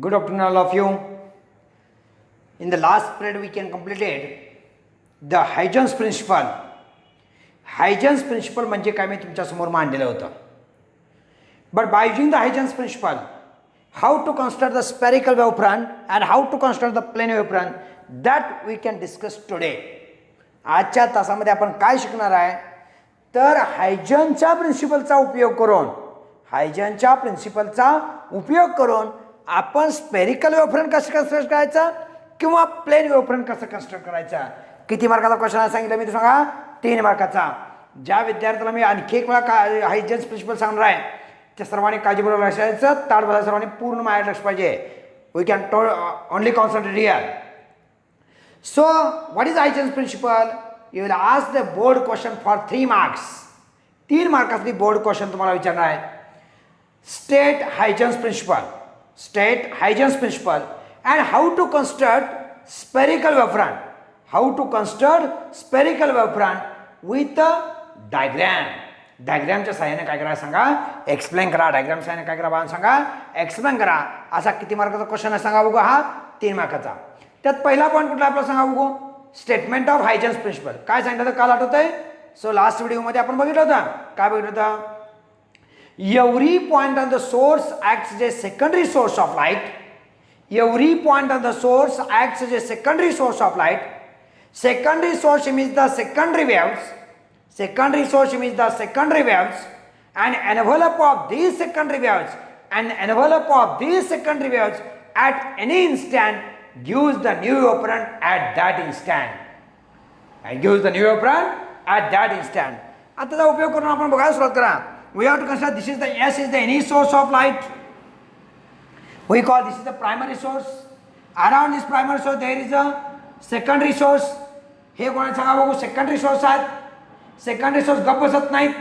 Good afternoon, all of you. In the last period, we can completed the Huygens principle. Huygens principle म्हणजे काय मी तुमच्या समोर मांडलेलं होतं. But by using the Huygens principle, how to construct the spherical wavefront and how to construct the plane wavefront, that we can discuss today. आजच्या तासामध्ये आपण काय शिकणार आहे तर हायजनच्या प्रिन्सिपलचा उपयोग करून आपण स्पेरिकल वेव्हफ्रंट कसं कन्स्ट्रक्ट करायचा किंवा प्लेन वेव्हफ्रंट कसं कन्स्ट्रक्ट करायचा. किती मार्काचा क्वेश्चन आहे सांगितलं मी तुम्हाला 3 मार्काचा. ज्या विद्यार्थ्याला मी आणखी एक वेळा हायजन्स प्रिन्सिपल सांगणार आहे त्या सर्वांनी काळजीपूर्वक लक्ष द्यायचं. ताडबद्दल सर्वांनी पूर्ण माझ्या लक्ष पाहिजे. We can only concentrate here. So what is Huygens principle? You will ask the board question for 3 marks. 3 मार्काची board question तुम्हाला विचारणार आहे. State Huygens principle and how to construct spherical wavefront. How to construct spherical wavefront with a diagram. डायग्रामच्या सहाय्याने काय करा सांगा, explain करा. Diagram सहाय्याने काय करा सांगा, एक्सप्लेन करा. असा किती मार्काचा क्वेश्चन आहे सांगा बघू. हा 3 मार्काचा. त्यात पहिला पॉईंट कुठला आपला सांगा बघू. Statement of Huygens principle. काय सांगितलं काल आठवतंय. सो लास्ट व्हिडिओमध्ये आपण बघितलं होतं. काय बघितलं होतं. Every point on the source acts as a secondary source of light. Every point on the source acts as a secondary source of light. Secondary source emits the secondary waves. Secondary source emits the secondary waves. And envelope of these secondary waves. And envelope of these secondary waves at any instant gives the new operand at that instant. And gives the new operand at that instant. आता त्याचा उपयोग करून आपण बघायला सुरुवात करा. We have to consider this is the S is the any source of light. We call this is the primary source. Around this primary source there is a secondary source. हे कोणाला सांगा बघू. सेकंडरी सोर्स आहेत. Secondary source गप्प बसत नाहीत.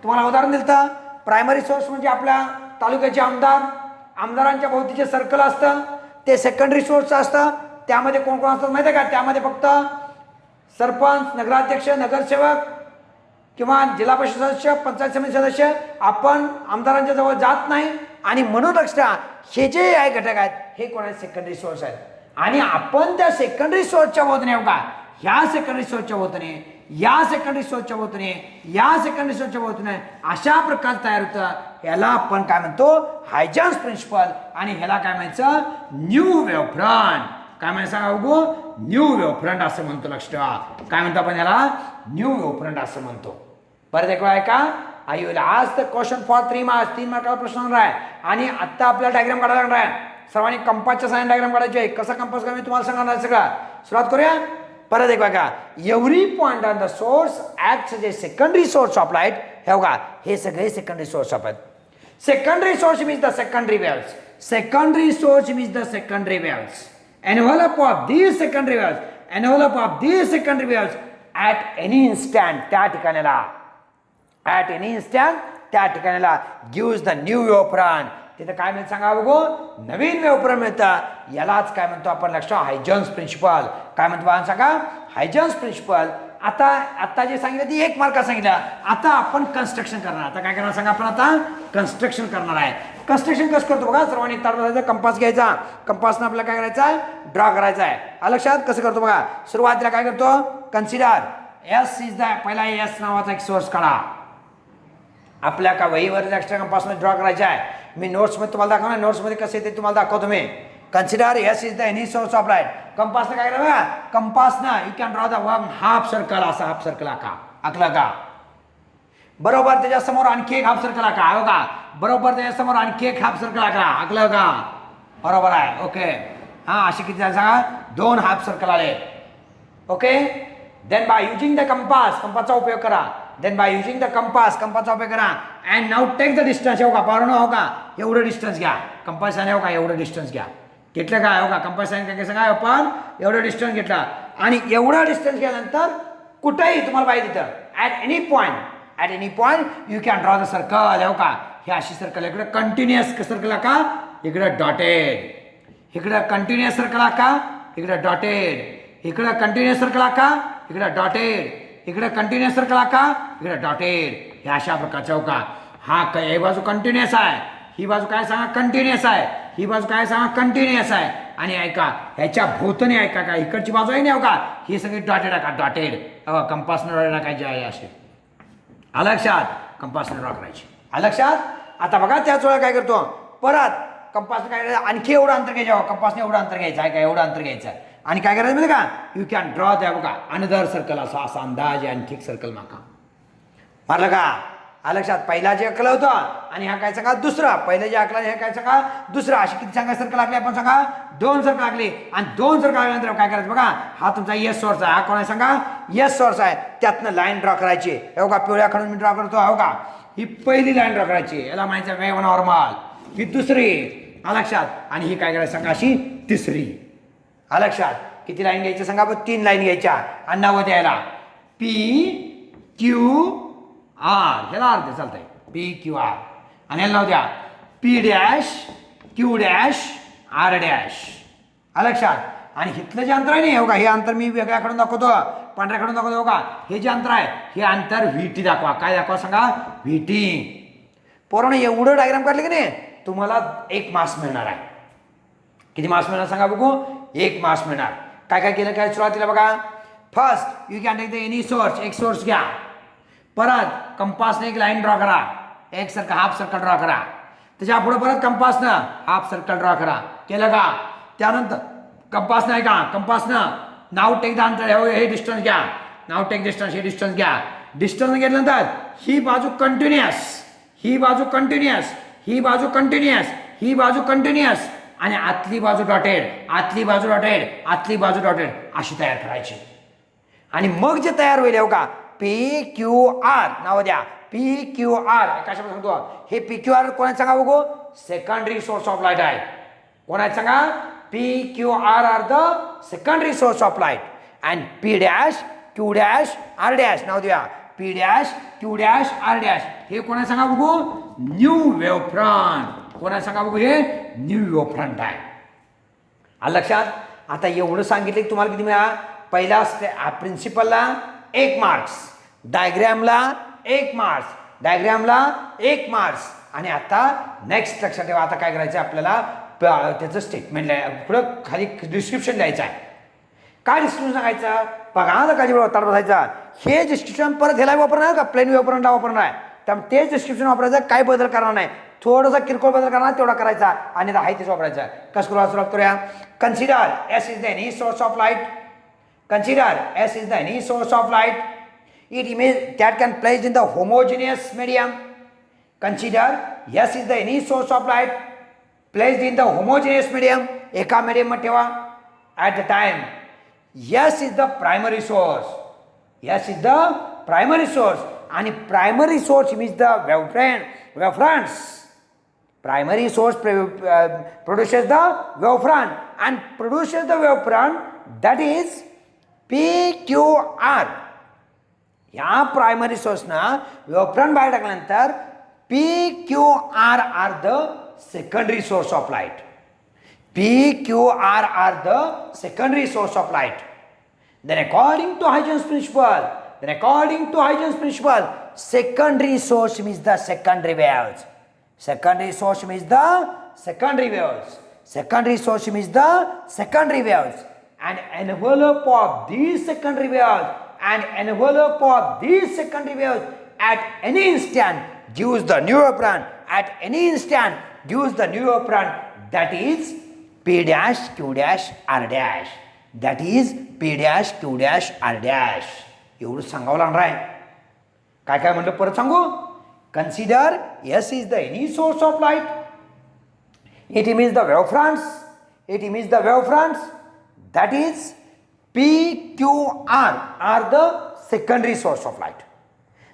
तुम्हाला उदाहरण दिलं. प्रायमरी सोर्स म्हणजे आपल्या तालुक्याचे आमदारांच्या भोवतीचे सर्कल असतं ते सेकंडरी सोर्स असतं. त्यामध्ये कोण कोण असतात माहिती आहे का. त्यामध्ये फक्त सरपंच, नगराध्यक्ष, नगरसेवक किंवा जिल्हा परिषद सदस्य, पंचायत समिती सदस्य. आपण आमदारांच्या जवळ जात नाही आणि म्हणून लक्ष द्या हे जे आहे घटक आहेत हे कोणाचे सेकंडरी सोर्स आहेत. आणि आपण त्या सेकंडरी सोर्सच्या भोवतीने बघा ह्या सेकंडरी सोर्सच्या भोवतीने या सेकंडरी सोर्सच्या भोवतीने या सेकंडरी सोर्सच्या भोवतीने अशा प्रकार तयार होतं. ह्याला आपण काय म्हणतो हायजन्स प्रिन्सिपल. आणि ह्याला काय म्हणायचं न्यू वेव्हफ्रंट. काय म्हणायचं सांगा बघू. न्यू वेव्हफ्रंट असं म्हणतो. लक्ष ठेवा काय म्हणतो आपण याला न्यू वेव्हफ्रंट असं म्हणतो. परत एक वेळा ऐका. आई विल आज द क्वेश्चन फॉर 3 मार्क्स. 3 मार्काला प्रश्न होणार आहे. आणि आत्ता आपल्याला डायग्राम काढायला लागणार आहे. सर्वांनी कंपासच्या सहाय्याने डायग्राम काढायची आहे. कसा कंपास का मी तुम्हाला सांगणार आहे सगळा. सुरुवात करूया. परत एक बघा. Every point on the source acts as a secondary source of light. हे बघा हे सगळे सेकंडरी सोर्स ऑफ आहेत. Secondary source means the secondary waves. Secondary source means the secondary waves. Envelope of these secondary waves. Envelope of these secondary waves at any instant त्या ठिकाणाला at any instant त्या ठिकाणाला gives the new waveform. तिथे काय मिळतं सांगा बघू. नवीन वेव्हफ्रंट मिळतं. यालाच काय म्हणतो आपण लक्ष हायजन्स प्रिन्सिपल. काय म्हणतो बघा सांगा हायजन्स प्रिन्सिपल. आता जे सांगितलं ती 1 मार्क सांगितलं. आता आपण कन्स्ट्रक्शन करणार. आता काय करणार सांगा आपण आता कन्स्ट्रक्शन करणार आहे. कन्स्ट्रक्शन कसं करतो बघा. सर्वांनी ताडबद्दल कंपास घ्यायचा. कंपासनं आपल्याला काय करायचं आहे ड्रॉ करायचा आहे. लक्षात कसं करतो बघा. सुरुवातीला काय करतो कन्सिडर एस इज द पहिला एस नावाचा एक सोर्स काढा. आपल्या का वहीवर एक्स्ट्रा कंपासमध्ये ड्रॉ करायचा आहे. मी नोट्समध्ये तुम्हाला दाखवणार. नोट्समध्ये कसं येते तुम्हाला दाखवतो मी. Consider S is the any source of light. कंपासनं काय करा बघा. कंपासनं you can draw the one half circle. असा हाफ सर्कल आखला का. बरोबर त्याच्या समोर आणखी एक हाफ सर्कल आखा. हो का. बरोबर त्याच्या समोर आणखी एक हाफ सर्कल आखला. आखलं का. बरोबर आहे. ओके. हां असे किती झाले सांगा 2 हाफ सर्कल आले. Okay. Then by using the कंपासचा उपयोग करा. देन बाय युजिंग द कंपासचा उपयोग करा. And now take the distance. हो का पारणं हो का एवढं डिस्टन्स घ्या. कंपासाने हो का एवढं डिस्टन्स घ्या. घेतलं काय हो का. कंपासाने काय सांगा आपण एवढं डिस्टन्स घेतला. आणि एवढा डिस्टन्स घ्यानंतर कुठेही तुम्हाला पाहिजे तिथं at any point you can draw the circle. हो का हे अशी सर्कल इकडे कंटिन्युअस सर्कल का इकडे डॉटेड. इकडे कंटिन्युअस सर्कल का इकडे डॉटेड. इकडे कंटिन्युअस सर्कल का इकडे डॉटेड. इकडे कंटिन्युअस सर्कल का इकडे डॉटेड. हे अशा प्रकारचा हो का. हा ही बाजू कंटिन्युअस आहे. ही बाजू काय सांगा कंटिन्युअस आहे. ही बाजू काय सांगा कंटिन्युअस आहे. आणि ऐका ह्याच्या भोवतणी ऐका का इकडची बाजू आहे ना का ही सगळी डॉटेड आहे का डॉटेड कंपासनं डॉटेड टाकायची आहे असे लक्षात कंपासनं ड्रॉ करायची लक्षात. आता बघा त्याच वेळेला काय करतो परत कंपासनं काय करायचं आणखी एवढं अंतर घ्यायचं कंपासनं एवढं अंतर घ्यायचं आहे का एवढं अंतर घ्यायचं आणि काय करायचं माहिती का यू कॅन ड्रॉ द्या बघा अनदर सर्कल असा अंदाज आणखी सर्कल माका मारलं का लक्षात. पहिला जे अकलं होतं आणि हा काय सांगा दुसरा पहिलं जे अकला हे काय सांगा दुसरा अशी किती सांगा सर्कल लागले आपण सांगा 2 सर्कल लागले आणि 2 सर्कल लागल्यानंतर काय करायचं बघा हा तुमचा यस सोर्स आहे. हा कोण आहे सांगा यस सोर्स आहे. त्यातनं लाईन ड्रॉ करायची हो का पिवळ्याकडून मी ड्रॉ करतो हो का ही पहिली लाईन ड्रॉ करायची याला माहिती वेव नॉर्मल. ही दुसरी लक्षात आणि ही काय करायचं सांगा अशी तिसरी लक्षात. किती लाईन घ्यायच्या सांगा 3 लाईन घ्यायच्या आणि नावं द्यायला पी क्यू आर ह्याला अर्थ चालतंय पी क्यू आर आणि ह्याला नाव द्या P dash Q dash R dash लक्षात. आणि इथलं जे अंतर आहे ना हो का हे अंतर मी वेगळ्याकडून दाखवतो पांढऱ्याकडून दाखवतो हो का हे जे अंतर आहे हे अंतर व्हीटी दाखवा काय दाखवा सांगा व्हीटी. पोरानं एवढं डायग्राम काढले की नाही तुम्हाला 1 मार्क्स मिळणार आहे. किती मार्क्स मिळणार सांगा बघू 1 मार्क्स मिळणार. काय काय केलं काय सुरुवातीला बघा first you can take the any source एक सोर्स घ्या परत कंपासने एक लाईन ड्रॉ करा एक सर्कल हाफ सर्कल ड्रॉ करा त्याच्या पुढे परत कंपासनं हाफ सर्कल ड्रॉ करा केलं का. त्यानंतर कंपासनं आहे का कंपासनं नाव टेक द अंतर हे डिस्टन्स घ्या नाव टेक डिस्टन्स हे डिस्टन्स घ्या. डिस्टन्स घेतल्यानंतर ही बाजू कंटिन्युअस ही बाजू कंटिन्युअस ही बाजू कंटिन्युअस ही बाजू कंटिन्युअस आणि आतली बाजू डॉटेड आतली बाजू डॉटेड आतली बाजू डॉटेड अशी तयार करायची. आणि मग जे तयार होईल हो का पी क्यू आर नाव द्या पी क्यू आर कशा सांगतो हे पी क्यू आर कोणाचं सांगा बघू सेकंडरी सोर्स ऑफ लाईट आहे. कोणाचं सांगा P Q R are the secondary source of light and P dash Q dash R dash नाव द्या P dash Q dash R dash हे कोणाचं सांगा बघू न्यू वेव्ह फ्रंट कोणाचं सांगा बघू हे न्यू वेव्ह फ्रंट आहे लक्षात. आता एवढं सांगितलं की तुम्हाला किती मिळा पहिला प्रिन्सिपलला 1 मार्क्स डायग्रॅमला 1 मार्क्स डायग्रॅमला 1 मार्क्स आणि आता नेक्स्ट लक्षात ठेवा आता काय करायचं आपल्याला त्याचं स्टेटमेंट पुढं खाली डिस्क्रिप्शन द्यायचं आहे. काय डिस्क्रिप्शन सांगायचं बघा ना खाली तड बसायचा हे डिस्क्रिप्शन परत ह्याला वापरणार का प्लेन वेव्हफ्रंटला वापरणार आहे त्यामुळे तेच डिस्क्रिप्शन वापरायचं काही बदल करणार नाही थोडासा किरकोळ बदल करणार तेवढा करायचा आणि आहे तेच वापरायचा. कसं सुरुवात करूया consider S is the any source of light consider S is the any source of light it image that can placed in the homogeneous medium. Consider S is the any source of light placed in the homogeneous medium एका medium मध्ये ठेवा. At the time S is the primary source S is the primary source आणि primary source means the wavefronts primary source produces the wavefront and produces the wavefront that is PQR या primary सोर्सनं wavefront बाहेर टाकल्यानंतर PQR are the secondary source of light PQR are the secondary source of light. Then according to Huygens principle secondary source means the secondary waves secondary source means the secondary waves secondary source means the secondary waves and envelope of these secondary waves and envelope of these secondary waves at any instant gives the new wavefront at any instant gives the new wavefront that is P dash Q dash R dash that is P dash Q dash R dash. एवढं सांगावं लागणार आहे. काय काय म्हटलं परत सांगू consider S is the any source of light it emits the wavefronts that is PQR are the secondary source of light.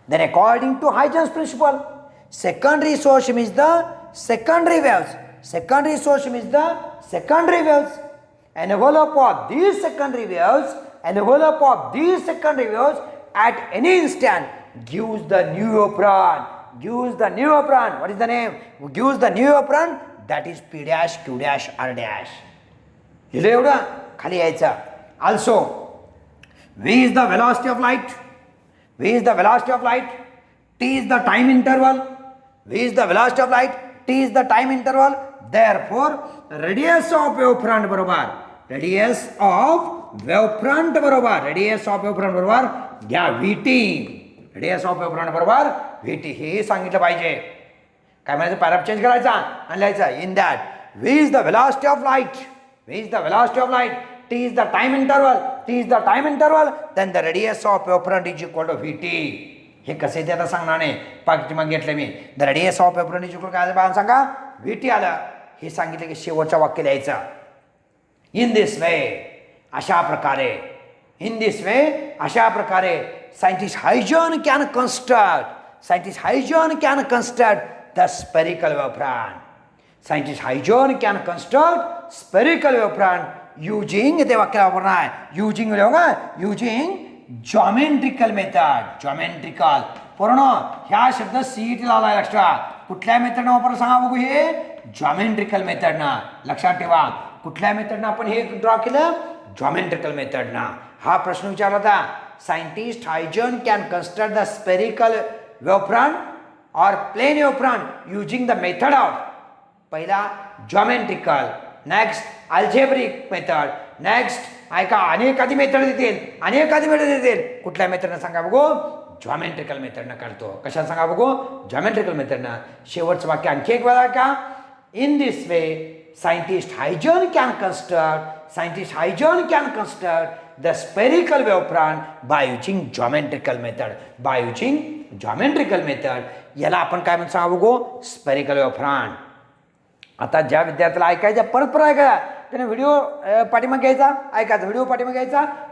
Then according to Huygens principle secondary source means the secondary waves envelope of these secondary waves at any instant gives the new wavefront what is the name gives the new wavefront that is P dash Q dash R dash. हे एवढं खाली यायचं. Also V is the velocity of light T is the time interval V is the velocity of light T is the time interval therefore radius of wave front बरोबर radius of wave front बरोबर radius of wave front बरोबर घ्या VT. Radius of wave front बरोबर VT हे सांगितलं पाहिजे. काय म्हणायचं पॅराग्राफ चेंज करायचा आणि लिहायचा in that V is the velocity of light. V is the velocity of light. T is the time interval. T is the time interval. Then the radius of wavefront is equal to VT. हे कसे ते आता सांगणार नाही. पाकिट मग घेतलं मी. The radius of wavefront is equal काय आलं सांगा VT आलं. हे सांगितलं की शेवटचं वाक्य लिहायचं. In this way अशा प्रकारे in this way अशा प्रकारे scientist Huygens can construct the spherical wavefront. Scientist Huygens can construct spherical wavefront using ते वाक्य वापरणार आहे using geometrical method. geometrical पूर्ण ह्या शब्द CET ला आला लक्षात. कुठल्या मेथडनं वापर सांगा बघू हे geometrical मेथडनं. लक्षात ठेवा कुठल्या मेथडनं आपण हे ड्रॉ केलं geometrical मेथडनं. हा प्रश्न विचारला होता. Scientist Huygens can construct the spherical wavefront or plane wavefront using the method of पहिला geometrical, next algebraic method, next ऐका अनेकाधी मेथड देतील. कुठल्या मेथडनं सांगा बघू geometrical मेथडनं करतो. कशा सांगा बघू geometrical मेथडनं. शेवटचं वाक्य आणखी एक वेळा का in this way scientist Huygens can construct the spherical wavefront by using geometrical method. याला आपण काय म्हणतो सांगा बघू spherical wavefront. आता ज्या विद्यार्थ्याला ऐकायचं परत ऐकायचा त्याने व्हिडिओ पाठीमागे घ्यायचा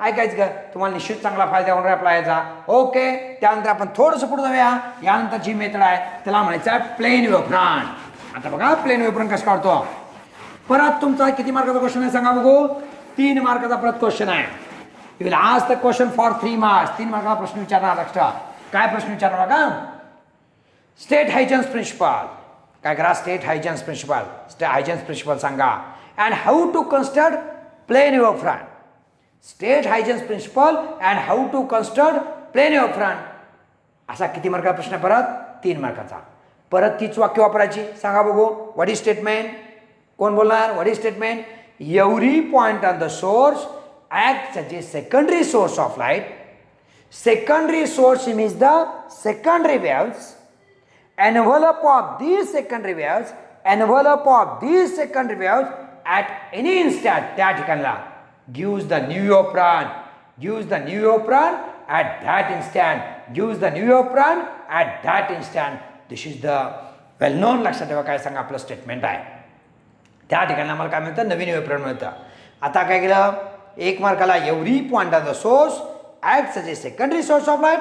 ऐकायचं का तुम्हाला निश्चित चांगला फायदा होणार आपला याचा. ओके त्यानंतर आपण थोडंसं पुढे जाऊया. यानंतरची मेथड आहे त्याला म्हणायचं आहे प्लेन वेव्हफ्रंट. आता बघा प्लेन वेव्हफ्रंट कसं काढतो. परत तुमचा किती मार्काचा क्वेश्चन आहे सांगा बघू 3 मार्काचा परत क्वेश्चन आहे. You will ask the question for 3 marks. 3 मार्काचा प्रश्न विचारणार लक्षात. काय प्रश्न विचारणार बघा स्टेट Huygens प्रिन्सिपल. काय करा स्टेट Huygens प्रिन्सिपल सांगा. And how to construct plane wavefront. State Huygens principle and how to construct plane wavefront. असा किती मार्काचा प्रश्न परत 3 मार्काचा. परत तीच वाक्य वापरायची सांगा बघू. What is statement. कोण बोलणार what is statement. Every point on the source act age a secondary source of light. Secondary source means the secondary waves. Envelope of these secondary waves at any instant त्या ठिकाणला gives the new wavefront at that instant. This is the well known. लक्षात ठेवा काय सांगा आपलं statement आहे. त्या ठिकाणी आम्हाला काय मिळतं नवीन वेव्हफ्रंट मिळतं. आता काय केलं 1 मार्काला every point of the source acts as a secondary source of light.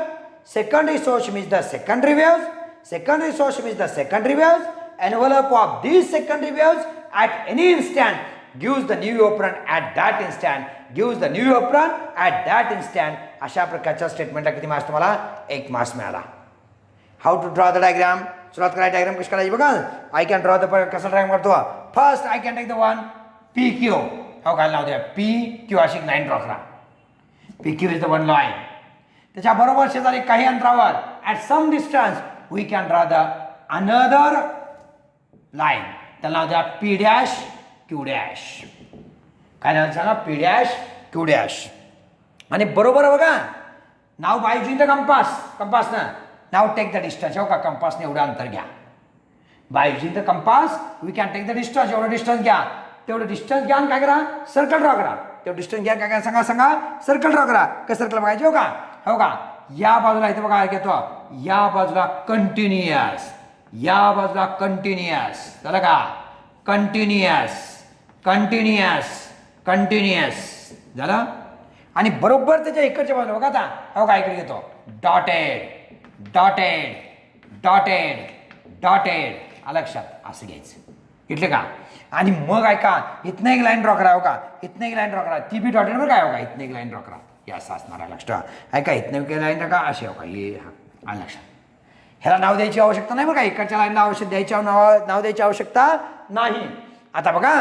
Secondary source means the secondary waves. Secondary source means the secondary waves. Envelope of these secondary waves at any instant gives the new wavefront at that instant. अशा प्रकारच्या स्टेटमेंटला किती marks तुम्हाला 1 marks मिळाला. How to draw the diagram. सुरुवात करायची diagram कशी करायची बघा. आय कॅन ड्रॉ द कसा डायग्राम करतो. First I can take the one PQ. हो काय नाव द्या PQ अशी एक लाईन ड्रॉ करा. PQ is the one line. त्याच्या बरोबर शेजारी काही अंतरावर at some distance we can draw the another line. त्याला नाव द्या P dash Q dash. काय नाव सांगा P dash Q dash. आणि बरोबर बघा नाव बाय युजिंग द कंपास ना नाव टेक द डिस्टन्स. हो का कंपासने एवढं अंतर घ्या. By using the compass we can take the distance. एवढं डिस्टन्स घ्या. तेवढं डिस्टन्स घ्या काय करा सर्कल ड्रॉ करा. तेवढं डिस्टन्स घ्या काय करा सांगा सर्कल ड्रॉ करा. काय सर्कल बघायचे हो का या बाजूला इथे बघा घेतो या बाजूला कंटिन्युअस झालं का कंटिन्युअस झालं. आणि बरोबर त्याच्या इकडच्या बाजूला बघा आता हो का इकडे घेतो डॉटेड लक्षात असं घ्यायचं घेतलं का. आणि मग ऐका इथनं एक लाईन ड्रॉ करा हो का ती बी डॉटेड बरं काय हो का इथनं एक लाईन ड्रॉ करा. या असं असणार आहे लक्षात. ऐका इथनं लाईन टाका असे हो का हे हा लक्षात. ह्याला नाव द्यायची आवश्यकता नाही बरं का. इकडच्या लाईनला नाव द्यायची आवश्यकता नाही. आता बघा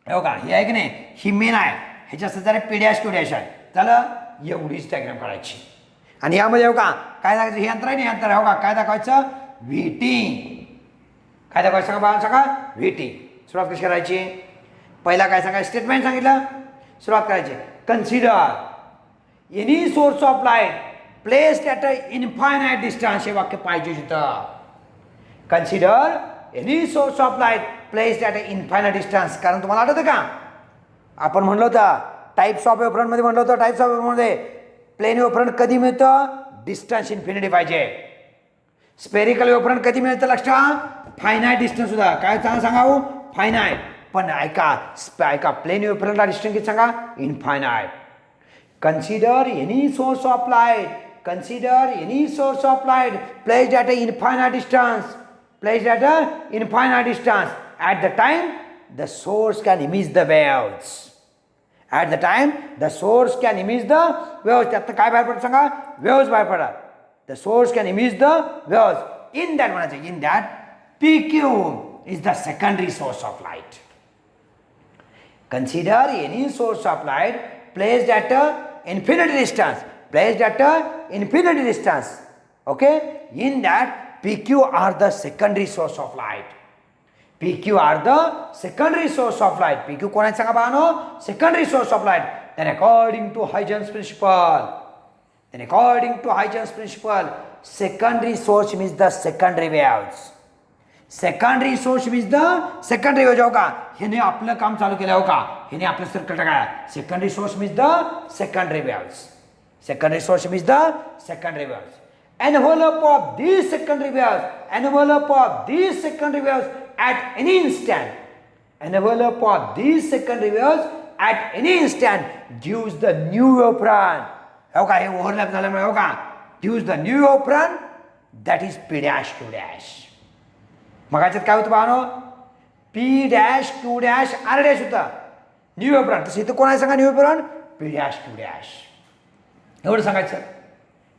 हो का हे आहे की नाही ही मेन आहे. ह्याच्या शेजारी P dash Q dash आहे. त्याला एवढीच डायग्राम काढायची. आणि यामध्ये हो का काय दाखवायचं हे अंतर आहे नाही अंतर आहे हो का काय दाखवायचं VT. काय दाखवायचं सांगा VT. सुरुवात कशी करायची? पहिला काय सांगा? स्टेटमेंट सांगितलं. सुरुवात करायची. Consider any source of light placed at a infinite distance. हे वाक्य पाहिजे तिथं. Consider any source of light placed at a infinite distance. कारण तुम्हाला आठवतं का आपण म्हणलं होतं टाईप्स ऑफ वेव्हफ्रंटमध्ये म्हणलं होतं टाईप्स ऑफ वेव्हफ्रंटमध्ये प्लेन वेव्हफ्रंट कधी मिळतं? डिस्टन्स इन्फिनिटी पाहिजे. स्पेरिकल वेव्हफ्रंट कधी मिळतं? लक्षात, फायनाईट डिस्टन्स सुद्धा. काय सांगावं? फायनाईट. पण ऐका प्लेन वेव्हफ्रंटला डिस्टन्स किती सांगा? Infinite. Consider any source of light. Consider any source of light placed at a infinite distance. Placed at a infinite distance. At the time the source can emit the waves. At the time the source can emit the waves. त्यातनं काय बाहेर पडतं सांगा? waves बाहेर पडतात. The source can emit the waves. In that म्हणायचं, in that PQ is the secondary source of light. Consider any source of light placed at a infinity distance. Placed at a infinity distance. Okay? In that PQ are the secondary source of light. PQ are the secondary source of light. PQ कोण आहे सांगा बाळांनो? Secondary source of light. Then according to Huygens principle, secondary source means the secondary waves. Secondary source means the secondary waves. हो का? ह्याने आपलं काम चालू केलं. हो का? ह्याने आपलं सर्कल टाकाय. Secondary source means the secondary waves. Secondary source means the secondary waves. Envelope of these secondary waves. Envelope of these secondary waves at any instant. Envelope of these secondary waves at any instant gives the new wavefront. हो का? हे overlap झाल्यामुळे हो का? gives the new wavefront that is P dash Q dash. मगाच्यात काय होतं पाहनो? P dash Q dash R dash होता. New wavefront. तसं इथं कोण आहे सांगा? New wavefront P dash Q dash. एवढं सांगायचं.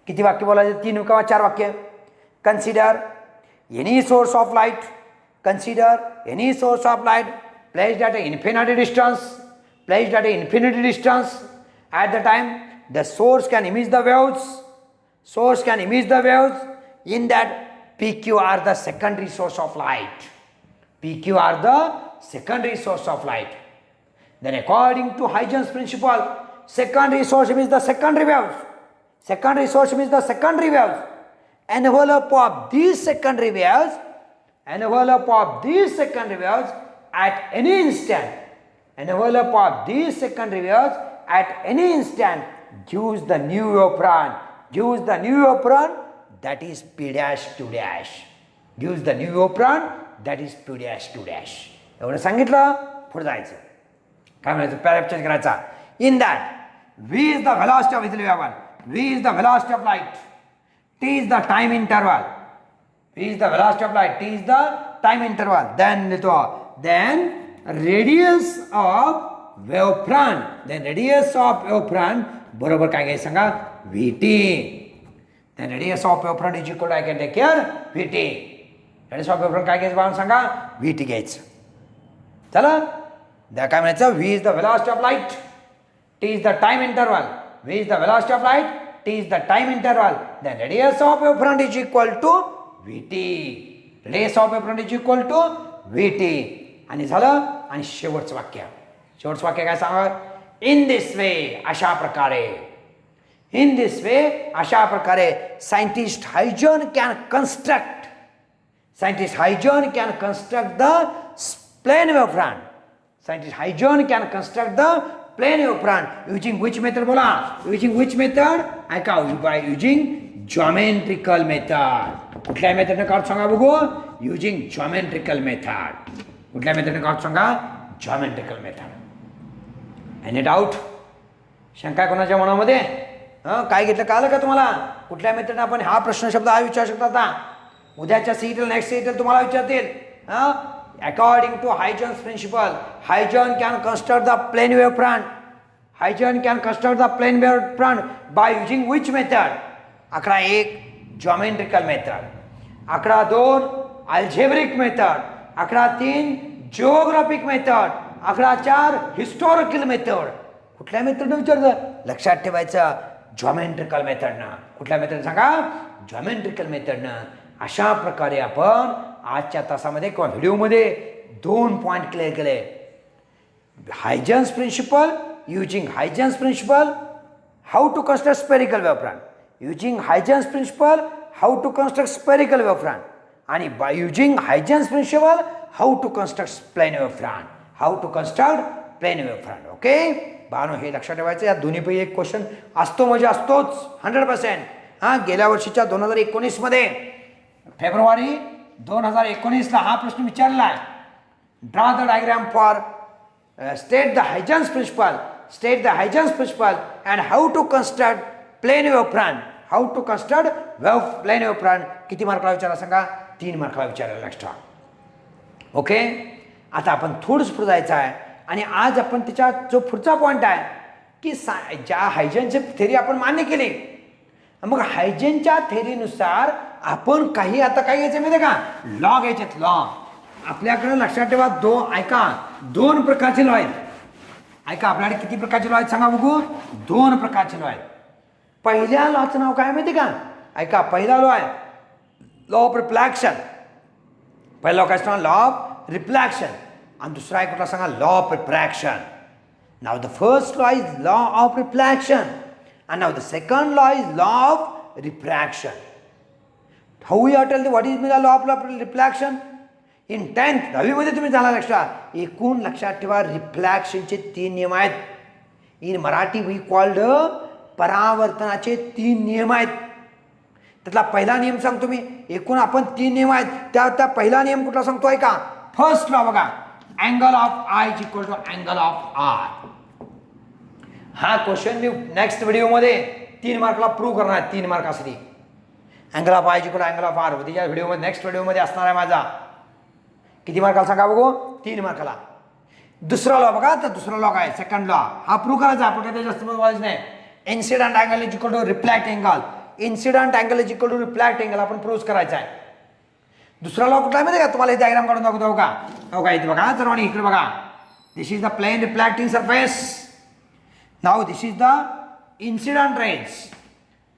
किती वाक्य बोलायचं? 3 किंवा 4 वाक्य. Consider any source of light. Consider any source of light placed at an infinity distance. Placed at an infinity distance. At the time, the source can emit the waves. Source can emit the waves. In that, PQ are the secondary source of light. PQ are the secondary source of light. Then, according to Huygens principle, secondary source means the secondary waves. Secondary source means the secondary waves. Envelope of these secondary waves. Envelope of these secondary waves at any instant. Envelope of these secondary waves at any instant gives the new wavefront. Gives the new wavefront that is P dash Q dash. Gives the new wavefront that is P dash Q dash. एवढं सांगितलं. पुढे जायचं. काय म्हणायचं? Para change करायचा. In that V is the velocity of V is the velocity of light. T is the time interval. P is the velocity of light. T is the time interval. Then radius of wavefront. Then radius of wavefront बरोबर काय घ्यायचं सांगा? VT. Then radius of wavefront is equal to I can take here VT. Radius of wavefront काय घ्यायचं बाळा सांगा? VT घ्यायचं. चला काय म्हणायचं? V is the velocity of light. T is the time interval. V is the velocity of light. T is the time interval. Then radius of wavefront is equal to VT. Radius of wavefront is equal to VT. आणि झालं. आणि शेवटचं वाक्य काय सांगा? In this way अशा प्रकारे scientist Huygens can construct the plane wavefront. Scientist Huygens can construct the plane wavefront using which method बोला? Using which method? ऐका, by using geometrical method. कुठल्या मेथडने काढतो सांगा बघू? Using geometrical method. कुठल्या मेथडने काढतो सांगा? Geometrical method. Any doubt? शंका आहे कोणाच्या मनामध्ये? काय घेतलं कळलं का तुम्हाला? कुठल्या मेथडने आपण हा प्रश्न शब्द हा विचारू शकता आता? उद्याच्या सीईटीला नेक्स्ट सीईटीला तुम्हाला विचारतील. According to Huygens principle, Huygens can construct the plane wavefront. Huygens can construct the plane wavefront by using which method? आकडा 1 geometrical method, आकडा 2 algebraic method, आकडा 3 geographic method, आकडा 4 historical method. कुठल्या मेथडनं विचारलं? लक्षात ठेवायचं geometrical मेथडनं. कुठल्या मेथडनं सांगा? geometrical मेथडनं. अशा प्रकारे आपण आजच्या तासामध्ये किंवा व्हिडिओमध्ये 2 पॉईंट क्लिअर केले. Huygens principle, using Huygens principle, how to construct spherical wavefront. Using Huygens principle, how to construct spherical wavefront. आणि by using Huygens principle, how to construct plane wavefront. How to construct plane wavefront. Okay बानो, हे लक्षात ठेवायचं. या दोन्हीपैकी एक question असतो म्हणजे असतोच 100%. हां, गेल्या वर्षीच्या 2019 मध्ये फेब्रुवारी 2019ला हा प्रश्न विचारला आहे. Draw the diagram for state the Huygens principle and how to construct plane wavefront. How to construct plane wavefront. किती मार्कला विचारला सांगा? 3 मार्कला विचारलेला एक्स्ट्रा. ओके, आता आपण थोडंच पुढे जायचं आहे आणि आज आपण त्याच्या जो पुढचा पॉईंट आहे की ज्या हायजनची थेरी आपण मान्य केली, मग हायजनच्या थेरीनुसार आपण काही आता काय घ्यायचं माहिती का? लॉ घ्यायचे. लॉ आपल्याकडे लक्षात ठेवा. दोन प्रकारचे लॉ आहेत. ऐका, आपल्याकडे किती प्रकारचे लॉ आहेत सांगा बघू? 2 प्रकारचे लॉ आहेत. पहिल्या लॉचं नाव काय माहिती का? ऐका, पहिला लॉ आहे लॉ ऑफ रिफ्लॅक्शन. पहिला लॉ काय सांगा? Law of reflection. आणि दुसरा आहे कुठला सांगा? Law of refraction. Now the first law is law of reflection and now the second law is law of refraction. How we are told what is the law of refraction? In 10th 10वी मध्ये तुम्ही झाला लक्षात. एकूण लक्षात ठेवा रिफ्लॅक्शनचे 3 नियम आहेत. इन मराठी वी कॉल्ड परावर्तनाचे 3 नियम आहेत. त्यातला पहिला नियम सांगतो मी. एकूण आपण 3 नियम आहेत. त्या पहिला नियम कुठला सांगतोय का? फर्स्ट लॉ बघा, angle of I is equal to angle of R. हा क्वेश्चन मी नेक्स्ट व्हिडिओमध्ये 3 मार्कला प्रूव्ह करणार आहे. 3 मार्कासाठी angle of I equal to angle of R उद्याच्या व्हिडिओमध्ये नेक्स्ट व्हिडिओमध्ये असणार आहे माझा. किती मार्काला सांगा बघू? 3 मार्काला. दुसरा लॉ बघा. तर दुसरा लॉ काय? Second law. हा प्रूव्ह करायचा. आपण काही जास्त बोलायचं नाही. Incident angle is equal to reflect angle. Incident angle is equal to reflect angle आपण प्रूव्ह करायचा आहे. दुसरा लॉ कुठला आहे माहिती का? तुम्हाला हे डायग्राम काढून दाखवतो का? हो का? इथे बघा सर्वांनी, इकडे बघा. This is the plane reflecting surface. Now this is the incident rays,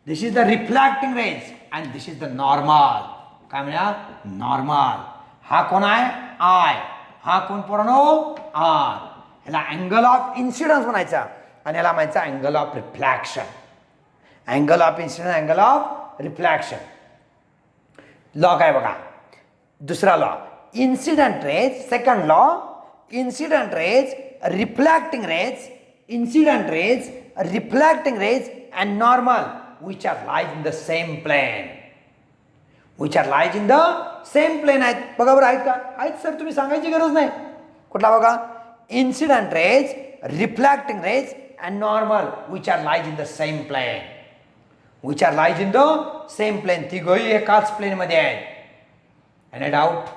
this is the reflecting rays and this is the normal. काय म्हणा? नॉर्मल. हा कोण आहे? आय. हा कोण पोरांनो? आर. ह्याला अँगल ऑफ इन्सिडन्स म्हणायचा आणि ह्याला म्हणायचा angle of reflection. Angle of incidence, angle of reflection. Law काय बघा? दुसरा law incident rays. Second law incident rays, reflecting rays, incident rays, reflecting rays and normal which are lies in the same plane. Which are lies in the same plane आहेत. बघा बरं, आहेत का? आहेत sir, तुम्ही सांगायची गरज नाही. कुठला बघा? incident rays, reflecting rays and normal which are lies in the same plane. Which are lies in the same plane. तिघही एकाच प्लेन मध्ये आहेत. Any doubt?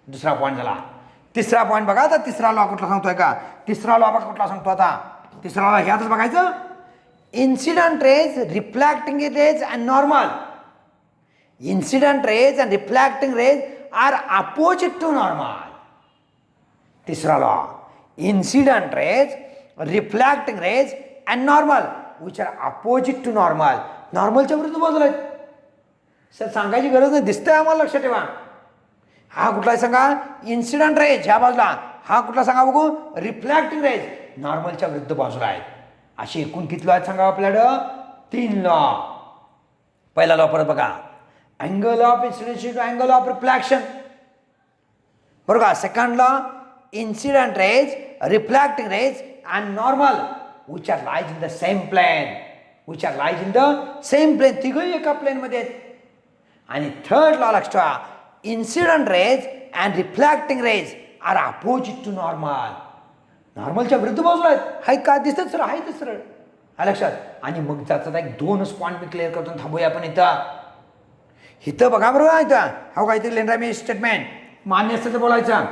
दुसरा पॉईंट झाला. तिसरा पॉईंट बघा. आता तिसरा लॉ कुठला सांगतोय का? तिसरा लॉ बघा कुठला सांगतो आता? तिसरा लॉ ह्यातच बघायचं. Incident rays, reflecting rays and normal. Incident rays and reflecting rays are opposite to normal. तिसरा law incident rays, reflecting rays and normal which are opposite to normal. नॉर्मलच्या विरुद्ध बाजूला आहेत. सर सांगायची गरज नाही, दिसतंय आम्हाला, लक्षात ठेवा. हा कुठला सांगा? इन्सिडंट रेज ह्या बाजूला. हा कुठला सांगा बघू? रिफ्लॅक्टिंग रेज नॉर्मलच्या विरुद्ध बाजूला आहेत. असे एकूण किती लॉ आहेत सांगा आपल्याकडं? 3 लॉ. पहिला लॉ परत बघा, angle of incidence to angle of reflection. बरोबर का? Second law incident rays, reflecting rays and normal which are lies in the same plane. Which are lies in the same plane. तिघही एका प्लेनमध्ये आहेत. आणि थर्ड लॉ लक्षात ठेवा, incident rays and reflecting rays are opposite to normal. नॉर्मलच्या विरुद्ध बाजूला आहेत का? दिसतात सर, आहे ते सरळ. हा लक्षात. आणि मग त्याचा एक 2च पॉईंट मी क्लिअर करतो. थांबूया आपण इथं बघा बरोबर आहे. इथं हा काहीतरी लिहिणार मी स्टेटमेंट. मान्य असतं तर बोलायचं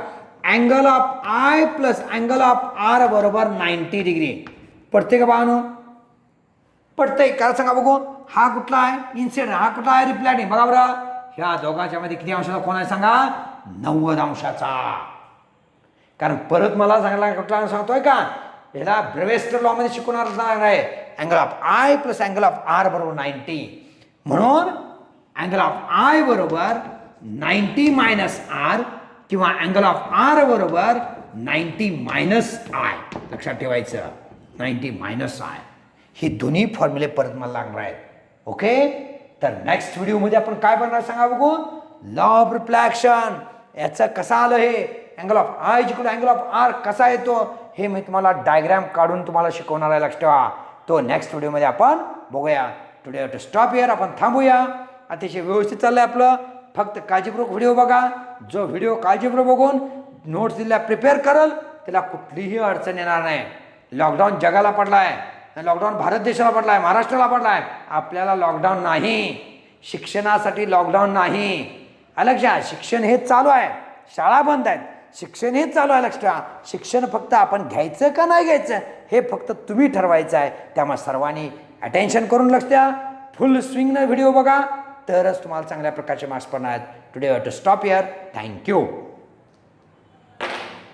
angle of i plus angle of r बरोबर 90 डिग्री. पडते का बानो? पडतंय. काय सांगा बघू? हा कुठला आहे? इन्सिडंट. हा कुठला आहे? रिफ्लॅक्टिंग. बघा बरं, ह्या दोघांच्या मध्ये किती अंशाचा कोण आहे सांगा? 90 अंशाचा. कारण परत मला सांगायला कुठला सांगतोय का? ह्याला ब्रेवेस्टर लॉ मध्ये शिकवणार आहे. Angle of i plus angle of r बरोबर 90. म्हणून अँगल ऑफ आय बरोबर 90 मायनस आर किंवा अँगल ऑफ आर बरोबर 90 मायनस आय. लक्षात ठेवायचं 90 मायनस आय. ही दोन्ही फॉर्म्युले परत मला लागणार आहेत. ओके, तर नेक्स्ट व्हिडिओमध्ये आपण काय बनणार सांगा बघू. लॉ ऑफ रिफ्लॅक्शन याचं कसं आलं हे, angle of I equal to angle of r कसा येतो हे मी तुम्हाला डायग्राम काढून तुम्हाला शिकवणार आहे. लक्ष ठेवा, तो नेक्स्ट व्हिडिओमध्ये आपण बघूया. Today to stop here. आपण थांबूया. अतिशय व्यवस्थित चाललंय आपलं. फक्त काळजीपूर्वक व्हिडिओ बघा. जो व्हिडिओ काळजीपूर्वक बघून नोट्स दिल्या प्रिपेअर करल त्याला कुठलीही अडचण येणार नाही. लॉकडाऊन जगाला पडला आहे, लॉकडाऊन भारत देशाला पडला आहे, महाराष्ट्राला पडला आहे. आपल्याला लॉकडाऊन नाही, शिक्षणासाठी लॉकडाऊन नाही. लक्षात, शिक्षण हे चालू आहे, शाळा बंद आहेत, शिक्षण हे चालू आहे. लक्षात, शिक्षण फक्त आपण घ्यायचं का नाही घ्यायचं हे फक्त तुम्ही ठरवायचं आहे. त्यामुळे सर्वांनी अटेन्शन करून लक्ष द्या. फुल स्विंगनं व्हिडिओ बघा तरच तुम्हाला चांगल्या प्रकारचे मार्क्स पडणार आहेत. Today to stop here. Thank you.